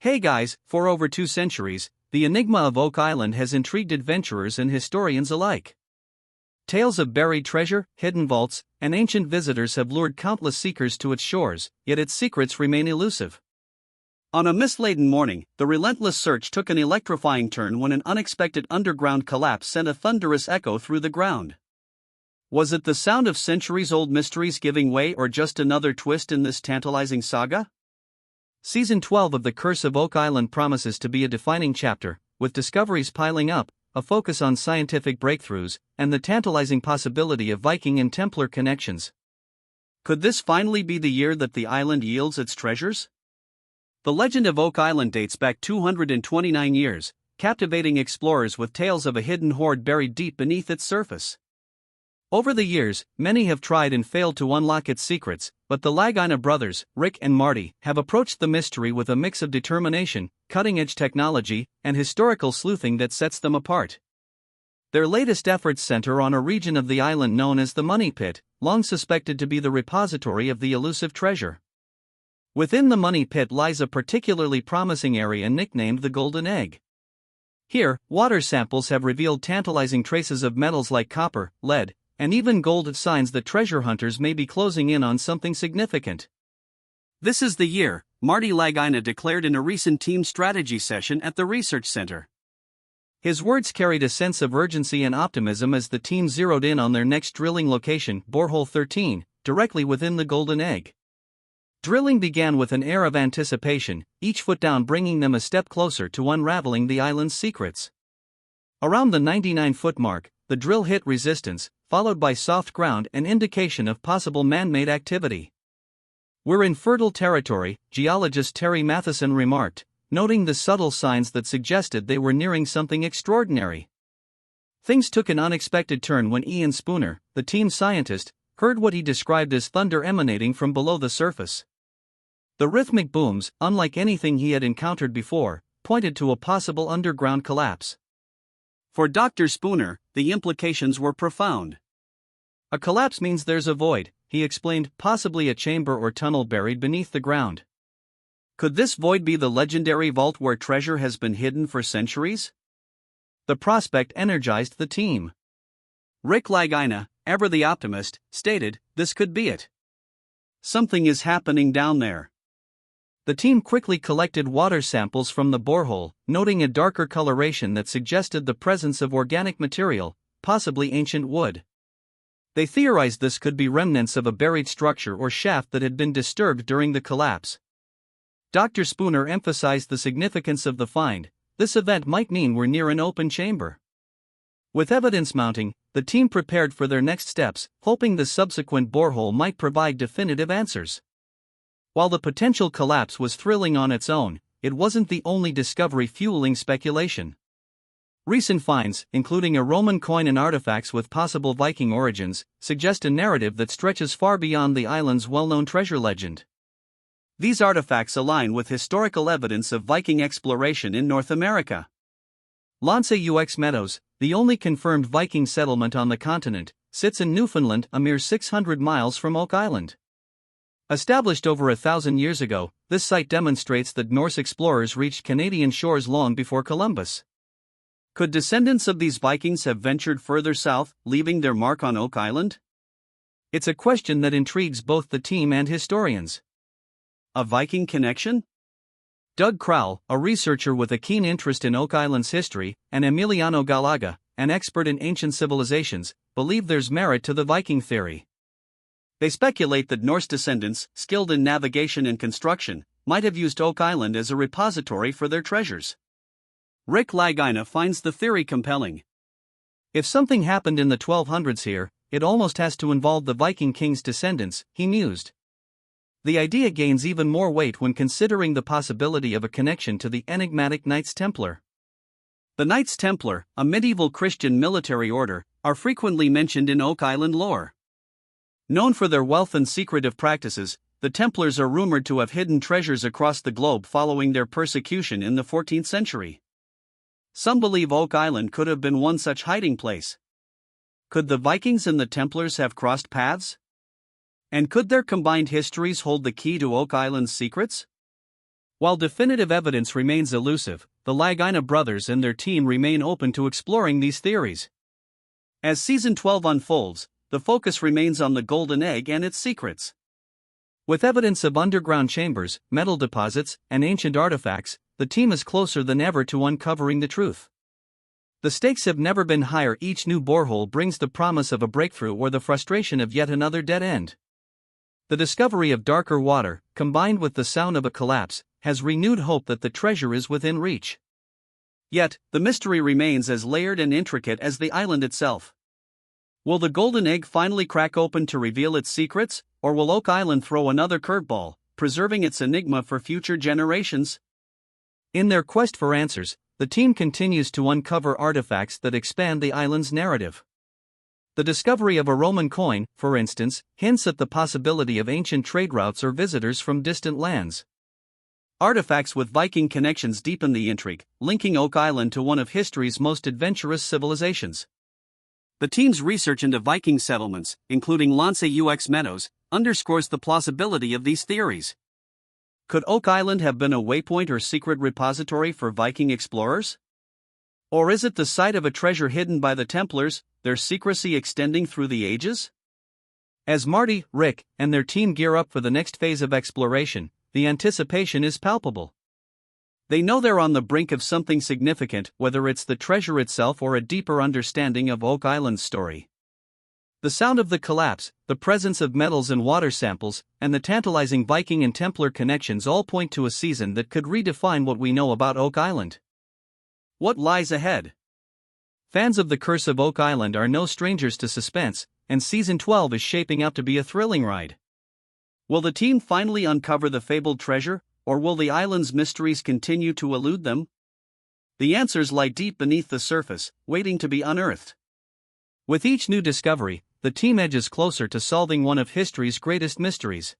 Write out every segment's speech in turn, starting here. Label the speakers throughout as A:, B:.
A: Hey guys, for over 2 centuries, the enigma of Oak Island has intrigued adventurers and historians alike. Tales of buried treasure, hidden vaults, and ancient visitors have lured countless seekers to its shores, yet its secrets remain elusive. On a mist-laden morning, the relentless search took an electrifying turn when an unexpected underground collapse sent a thunderous echo through the ground. Was it the sound of centuries-old mysteries giving way, or just another twist in this tantalizing saga? Season 12 of The Curse of Oak Island promises to be a defining chapter, with discoveries piling up, a focus on scientific breakthroughs, and the tantalizing possibility of Viking and Templar connections. Could this finally be the year that the island yields its treasures? The legend of Oak Island dates back 229 years, captivating explorers with tales of a hidden hoard buried deep beneath its surface. Over the years, many have tried and failed to unlock its secrets, but the Lagina brothers, Rick and Marty, have approached the mystery with a mix of determination, cutting-edge technology, and historical sleuthing that sets them apart. Their latest efforts center on a region of the island known as the Money Pit, long suspected to be the repository of the elusive treasure. Within the Money Pit lies a particularly promising area nicknamed the Golden Egg. Here, water samples have revealed tantalizing traces of metals like copper, lead, and even gold, signs that treasure hunters may be closing in on something significant. This is the year, Marty Lagina declared in a recent team strategy session at the research center. His words carried a sense of urgency and optimism as the team zeroed in on their next drilling location, Borehole 13, directly within the Golden Egg. Drilling began with an air of anticipation, each foot down bringing them a step closer to unraveling the island's secrets. Around the 99-foot mark, the drill hit resistance, followed by soft ground, an indication of possible man-made activity. "We're in fertile territory," geologist Terry Matheson remarked, noting the subtle signs that suggested they were nearing something extraordinary. Things took an unexpected turn when Ian Spooner, the team scientist, heard what he described as thunder emanating from below the surface. The rhythmic booms, unlike anything he had encountered before, pointed to a possible underground collapse. For Dr. Spooner, the implications were profound. "A collapse means there's a void," he explained, "possibly a chamber or tunnel buried beneath the ground. Could this void be the legendary vault where treasure has been hidden for centuries?" The prospect energized the team. Rick Lagina, ever the optimist, stated, "This could be it. Something is happening down there." The team quickly collected water samples from the borehole, noting a darker coloration that suggested the presence of organic material, possibly ancient wood. They theorized this could be remnants of a buried structure or shaft that had been disturbed during the collapse. Dr. Spooner emphasized the significance of the find. This event might mean we're near an open chamber. With evidence mounting, the team prepared for their next steps, hoping the subsequent borehole might provide definitive answers. While the potential collapse was thrilling on its own, it wasn't the only discovery fueling speculation. Recent finds, including a Roman coin and artifacts with possible Viking origins, suggest a narrative that stretches far beyond the island's well-known treasure legend. These artifacts align with historical evidence of Viking exploration in North America. Lance aux Meadows, the only confirmed Viking settlement on the continent, sits in Newfoundland, a mere 600 miles from Oak Island. Established over 1,000 years ago, this site demonstrates that Norse explorers reached Canadian shores long before Columbus. Could descendants of these Vikings have ventured further south, leaving their mark on Oak Island? It's a question that intrigues both the team and historians. A Viking connection? Doug Crowell, a researcher with a keen interest in Oak Island's history, and Emiliano Galaga, an expert in ancient civilizations, believe there's merit to the Viking theory. They speculate that Norse descendants, skilled in navigation and construction, might have used Oak Island as a repository for their treasures. Rick Lagina finds the theory compelling. "If something happened in the 1200s here, it almost has to involve the Viking king's descendants," he mused. The idea gains even more weight when considering the possibility of a connection to the enigmatic Knights Templar. The Knights Templar, a medieval Christian military order, are frequently mentioned in Oak Island lore. Known for their wealth and secretive practices, the Templars are rumored to have hidden treasures across the globe following their persecution in the 14th century. Some believe Oak Island could have been one such hiding place. Could the Vikings and the Templars have crossed paths? And could their combined histories hold the key to Oak Island's secrets? While definitive evidence remains elusive, the Lagina brothers and their team remain open to exploring these theories. As Season 12 unfolds, the focus remains on the Golden Egg and its secrets. With evidence of underground chambers, metal deposits, and ancient artifacts, the team is closer than ever to uncovering the truth. The stakes have never been higher. Each new borehole brings the promise of a breakthrough or the frustration of yet another dead end. The discovery of darker water, combined with the sound of a collapse, has renewed hope that the treasure is within reach. Yet, the mystery remains as layered and intricate as the island itself. Will the Golden Egg finally crack open to reveal its secrets, or will Oak Island throw another curveball, preserving its enigma for future generations? In their quest for answers, the team continues to uncover artifacts that expand the island's narrative. The discovery of a Roman coin, for instance, hints at the possibility of ancient trade routes or visitors from distant lands. Artifacts with Viking connections deepen the intrigue, linking Oak Island to one of history's most adventurous civilizations. The team's research into Viking settlements, including Lance UX Meadows, underscores the plausibility of these theories. Could Oak Island have been a waypoint or secret repository for Viking explorers? Or is it the site of a treasure hidden by the Templars, their secrecy extending through the ages? As Marty, Rick, and their team gear up for the next phase of exploration, the anticipation is palpable. They know they're on the brink of something significant, whether it's the treasure itself or a deeper understanding of Oak Island's story. The sound of the collapse, the presence of metals and water samples, and the tantalizing Viking and Templar connections all point to a season that could redefine what we know about Oak Island. What lies ahead? Fans of The Curse of Oak Island are no strangers to suspense, and Season 12 is shaping up to be a thrilling ride. Will the team finally uncover the fabled treasure, or will the island's mysteries continue to elude them? The answers lie deep beneath the surface, waiting to be unearthed. With each new discovery, the team edges closer to solving one of history's greatest mysteries.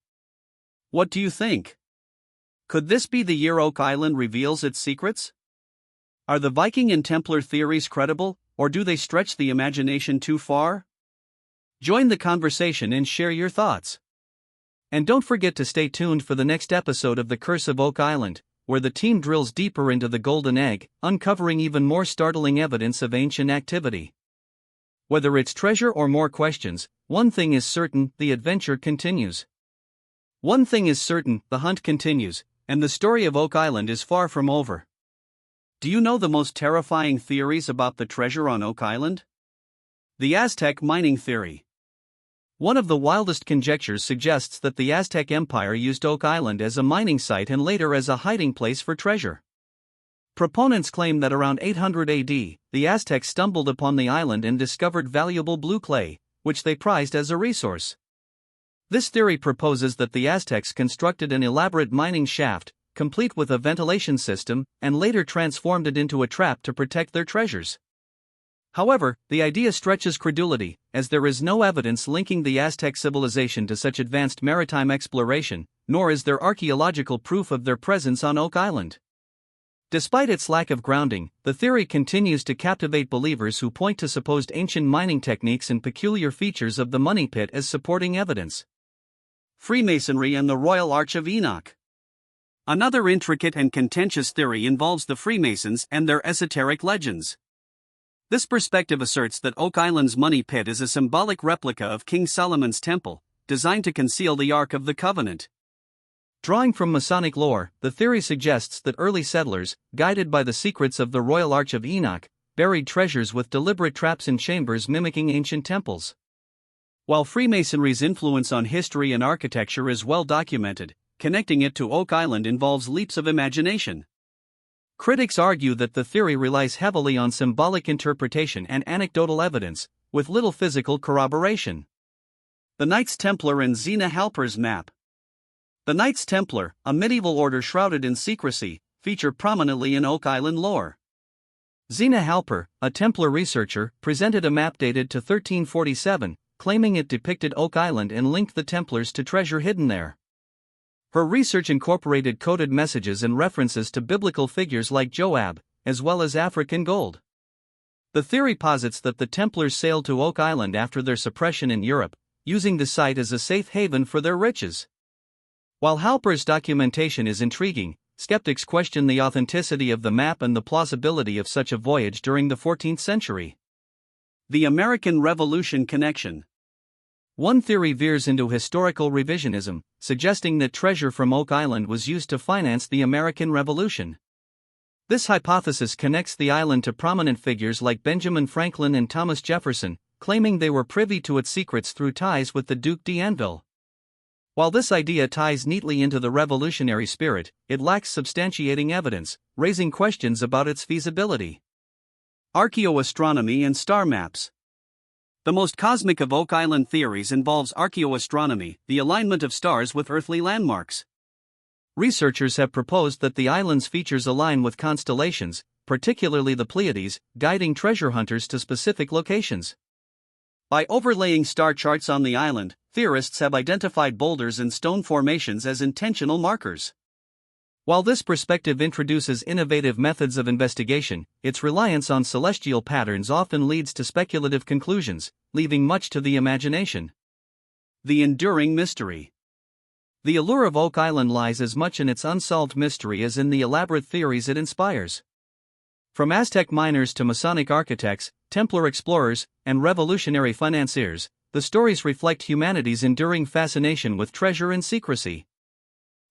A: What do you think? Could this be the year Oak Island reveals its secrets? Are the Viking and Templar theories credible, or do they stretch the imagination too far? Join the conversation and share your thoughts. And don't forget to stay tuned for the next episode of The Curse of Oak Island, where the team drills deeper into the Golden Egg, uncovering even more startling evidence of ancient activity. Whether it's treasure or more questions, one thing is certain: the adventure continues. One thing is certain: the hunt continues, and the story of Oak Island is far from over. Do you know the most terrifying theories about the treasure on Oak Island? The Aztec mining theory. One of the wildest conjectures suggests that the Aztec Empire used Oak Island as a mining site and later as a hiding place for treasure. Proponents claim that around 800 AD, the Aztecs stumbled upon the island and discovered valuable blue clay, which they prized as a resource. This theory proposes that the Aztecs constructed an elaborate mining shaft, complete with a ventilation system, and later transformed it into a trap to protect their treasures. However, the idea stretches credulity, as there is no evidence linking the Aztec civilization to such advanced maritime exploration, nor is there archaeological proof of their presence on Oak Island. Despite its lack of grounding, the theory continues to captivate believers who point to supposed ancient mining techniques and peculiar features of the money pit as supporting evidence. Freemasonry and the Royal Arch of Enoch. Another intricate and contentious theory involves the Freemasons and their esoteric legends. This perspective asserts that Oak Island's money pit is a symbolic replica of King Solomon's temple, designed to conceal the Ark of the Covenant. Drawing from Masonic lore, the theory suggests that early settlers, guided by the secrets of the Royal Arch of Enoch, buried treasures with deliberate traps in chambers mimicking ancient temples. While Freemasonry's influence on history and architecture is well documented, connecting it to Oak Island involves leaps of imagination. Critics argue that the theory relies heavily on symbolic interpretation and anecdotal evidence, with little physical corroboration. The Knights Templar and Xena Halper's map. The Knights Templar, a medieval order shrouded in secrecy, feature prominently in Oak Island lore. Xena Halper, a Templar researcher, presented a map dated to 1347, claiming it depicted Oak Island and linked the Templars to treasure hidden there. Her research incorporated coded messages and references to biblical figures like Joab, as well as African gold. The theory posits that the Templars sailed to Oak Island after their suppression in Europe, using the site as a safe haven for their riches. While Halper's documentation is intriguing, skeptics question the authenticity of the map and the plausibility of such a voyage during the 14th century. The American Revolution connection. One theory veers into historical revisionism, suggesting that treasure from Oak Island was used to finance the American Revolution. This hypothesis connects the island to prominent figures like Benjamin Franklin and Thomas Jefferson, claiming they were privy to its secrets through ties with the Duc d'Anville. While this idea ties neatly into the revolutionary spirit, it lacks substantiating evidence, raising questions about its feasibility. Archaeoastronomy and star maps. The most cosmic of Oak Island theories involves archaeoastronomy, the alignment of stars with earthly landmarks. Researchers have proposed that the island's features align with constellations, particularly the Pleiades, guiding treasure hunters to specific locations. By overlaying star charts on the island, theorists have identified boulders and stone formations as intentional markers. While this perspective introduces innovative methods of investigation, its reliance on celestial patterns often leads to speculative conclusions, leaving much to the imagination. The enduring mystery. The allure of Oak Island lies as much in its unsolved mystery as in the elaborate theories it inspires. From Aztec miners to Masonic architects, Templar explorers, and revolutionary financiers, the stories reflect humanity's enduring fascination with treasure and secrecy.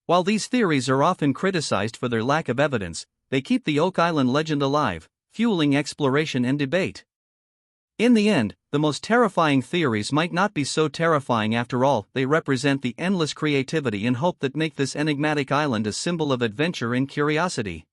A: While these theories are often criticized for their lack of evidence, they keep the Oak Island legend alive, fueling exploration and debate. In the end, the most terrifying theories might not be so terrifying after all. They represent the endless creativity and hope that make this enigmatic island a symbol of adventure and curiosity.